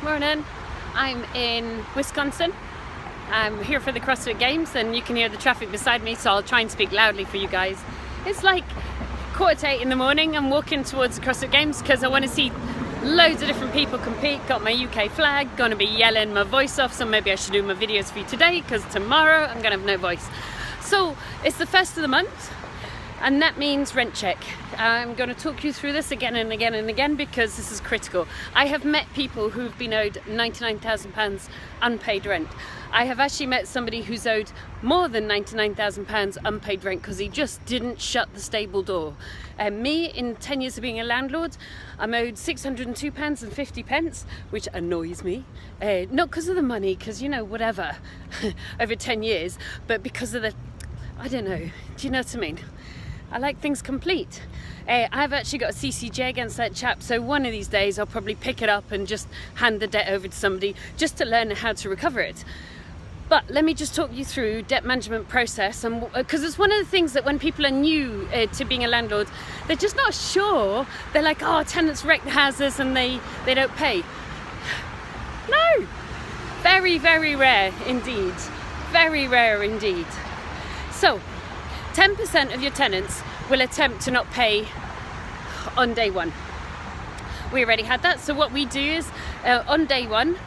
Morning. I'm in Wisconsin. I'm here for the Crossfit Games and you can hear the traffic beside me, so I'll try and speak loudly for you guys. It's like 8:15 in the morning. I'm walking towards the Crossfit Games because I want to see loads of different people compete. Got my UK flag, gonna be yelling my voice off, so maybe I should do my videos for you today because tomorrow I'm gonna have no voice. So it's the first of the month and that means rent check. I'm going to talk you through this again and again and again because this is critical. I have met people who've been owed £99,000 unpaid rent. I have actually met somebody who's owed more than £99,000 unpaid rent because he just didn't shut the stable door. Me, in 10 years of being a landlord, I'm owed £602.50, which annoys me. Not because of the money, because, you know, whatever, over 10 years, but because of the, I don't know, do you know what I mean? I like things complete. I've actually got a CCJ against that chap, so one of these days I'll probably pick it up and just hand the debt over to somebody just to learn how to recover it. But let me just talk you through debt management process, and because it's one of the things that when people are new to being a landlord, they're just not sure. They're like, oh, tenants wreck the houses and they don't pay. No, very, very rare indeed. Very rare indeed. So 10% of your tenants will attempt to not pay on day one. We already had that. So what we do is on day one,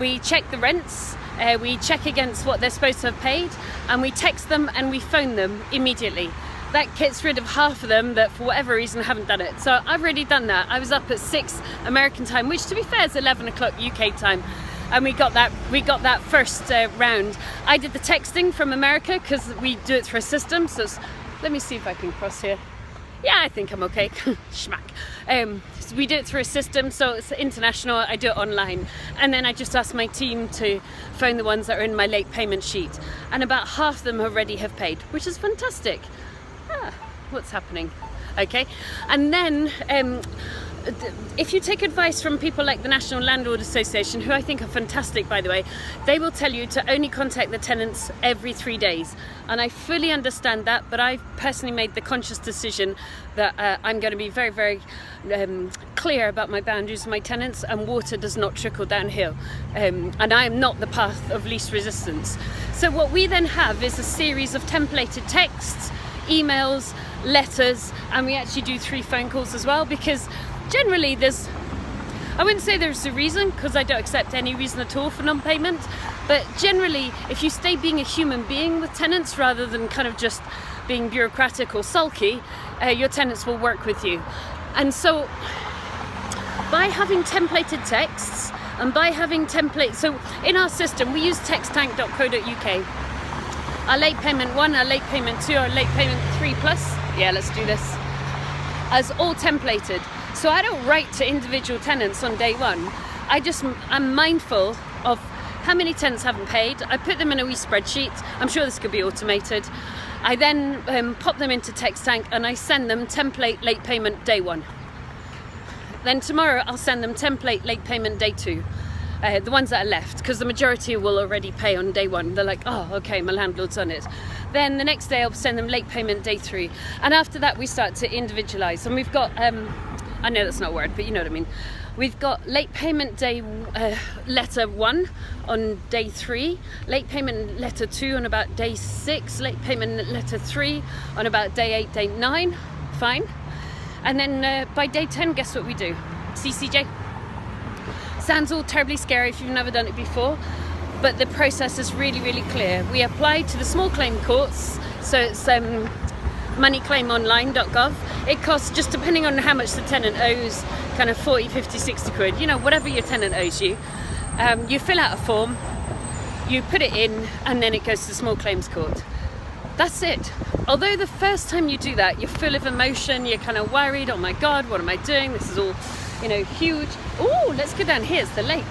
we check the rents, we check against what they're supposed to have paid, and we text them and we phone them immediately. That gets rid of half of them that for whatever reason haven't done it. So I've already done that. I was up at 6 American time, which to be fair is 11 o'clock UK time. And we got that first round. I did the texting from America because we do it through a system. So let me see if I can cross here. Yeah, I think I'm okay. Schmack. So we do it through a system, so it's international. I do it online, and then I just ask my team to phone the ones that are in my late payment sheet, and about half of them already have paid, which is fantastic. What's happening? Okay, and then. If you take advice from people like the National Landlord Association, who I think are fantastic, by the way, they will tell you to only contact the tenants every 3 days. And I fully understand that, but I've personally made the conscious decision that I'm going to be very, very clear about my boundaries with my tenants, and water does not trickle downhill. And I am not the path of least resistance. So what we then have is a series of templated texts, emails, letters, and we actually do 3 phone calls as well, because generally I wouldn't say there's a reason, because I don't accept any reason at all for non-payment, but generally if you stay being a human being with tenants rather than kind of just being bureaucratic or sulky, your tenants will work with you. And so by having templated texts and by having so in our system we use texttank.co.uk. Our late payment 1, our late payment 2, our late payment 3+, yeah, let's do this, as all templated. So I don't write to individual tenants on day one. I'm mindful of how many tenants haven't paid. I put them in a wee spreadsheet. I'm sure this could be automated. I then pop them into TextTank and I send them template late payment day 1. Then tomorrow I'll send them template late payment day 2. The ones that are left, because the majority will already pay on day 1. They're like, oh, okay, my landlord's on it. Then the next day I'll send them late payment day 3. And after that we start to individualize. And we've got, I know that's not a word, but you know what I mean. We've got late payment day letter 1 on day 3, late payment letter 2 on about day 6, late payment letter 3 on about day 8, day 9, fine. And then by day 10, guess what we do? CCJ. Sounds all terribly scary if you've never done it before, but the process is really, really clear. We apply to the small claim courts, so it's moneyclaimonline.gov. It costs, just depending on how much the tenant owes, kind of 40, 50, 60 quid, you know, whatever your tenant owes you. You fill out a form, you put it in, and then it goes to the small claims court. That's it. Although the first time you do that, you're full of emotion, you're kind of worried, oh my God, what am I doing? This is all, you know, huge. Oh, let's go down here, it's the lake.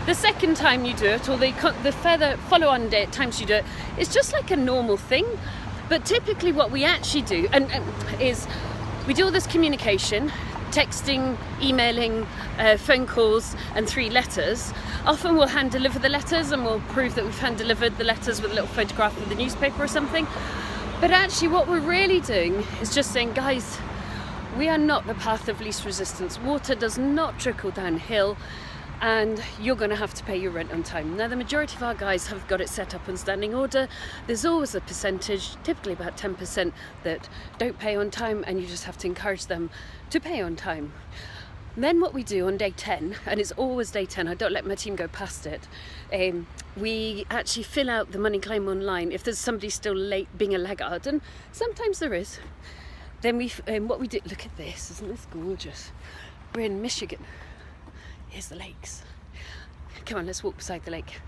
The second time you do it, or the further follow-on times you do it, it's just like a normal thing. But typically what we actually do is we do all this communication, texting, emailing, phone calls, and 3 letters. Often we'll hand deliver the letters and we'll prove that we've hand delivered the letters with a little photograph of the newspaper or something. But actually what we're really doing is just saying, guys, we are not the path of least resistance. Water does not trickle downhill. and you're going to have to pay your rent on time. Now, the majority of our guys have got it set up on standing order. There's always a percentage, typically about 10%, that don't pay on time, and you just have to encourage them to pay on time. Then what we do on day 10, and it's always day 10, I don't let my team go past it, we actually fill out the money claim online if there's somebody still late being a laggard, and sometimes there is. Then what we do, look at this, isn't this gorgeous? We're in Michigan. Here's the lakes. Come on, let's walk beside the lake.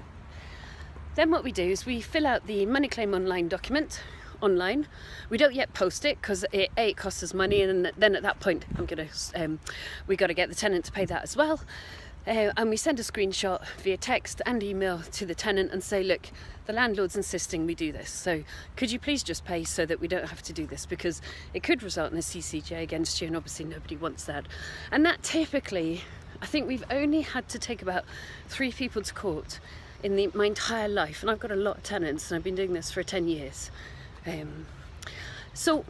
Then what we do is we fill out the money claim online document online. We don't yet post it because it costs us money, and then at that point we got to get the tenant to pay that as well. And we send a screenshot via text and email to the tenant and say, look, the landlord's insisting we do this, so could you please just pay so that we don't have to do this, because it could result in a CCJ against you, and obviously nobody wants that. And that typically, I think we've only had to take about 3 people to court in my entire life, and I've got a lot of tenants and I've been doing this for 10 years. So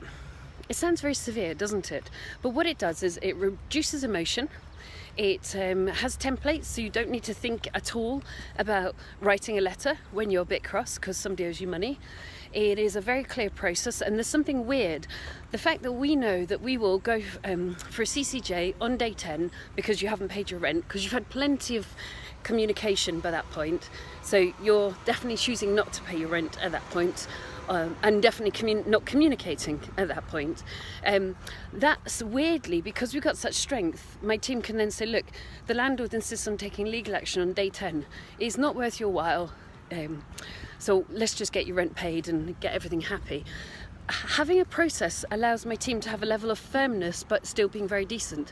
it sounds very severe, doesn't it? But what it does is it reduces emotion. It has templates, so you don't need to think at all about writing a letter when you're a bit cross because somebody owes you money. It is a very clear process, and there's something weird. The fact that we know that we will go for a CCJ on day 10 because you haven't paid your rent, because you've had plenty of communication by that point, so you're definitely choosing not to pay your rent at that point. And definitely not communicating at that point. That's weirdly, because we've got such strength, my team can then say, look, the landlord insists on taking legal action on day 10. It's not worth your while. So let's just get your rent paid and get everything happy. Having a process allows my team to have a level of firmness but still being very decent.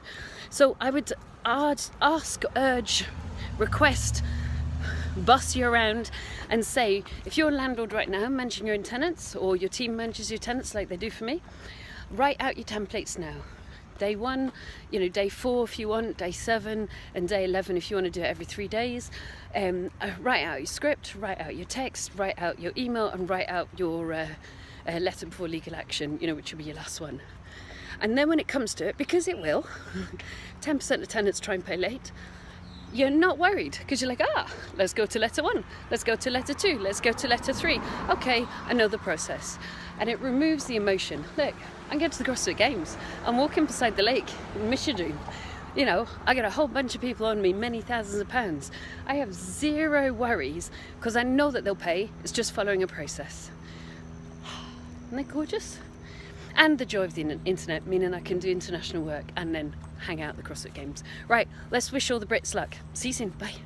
So I would urge, request, boss you around and say, if you're a landlord right now managing your own tenants, or your team manages your tenants like they do for me, write out your templates now. Day 1, day 4 if you want, day 7 and day 11 if you want to do it every 3 days. Write out your script, write out your text, write out your email, and write out your letter before legal action, which will be your last one. And then when it comes to it, because it will, 10% of tenants try and pay late, you're not worried, because you're like, let's go to letter 1, let's go to letter 2, let's go to letter 3. Okay, I know the process. And it removes the emotion. Look, I'm going to the Crossfit Games. I'm walking beside the lake in Michigan. I got a whole bunch of people on me, many thousands of pounds. I have zero worries because I know that they'll pay. It's just following a process. Isn't that gorgeous? And the joy of the internet, meaning I can do international work and then hang out at the CrossFit Games. Right, let's wish all the Brits luck. See you soon. Bye.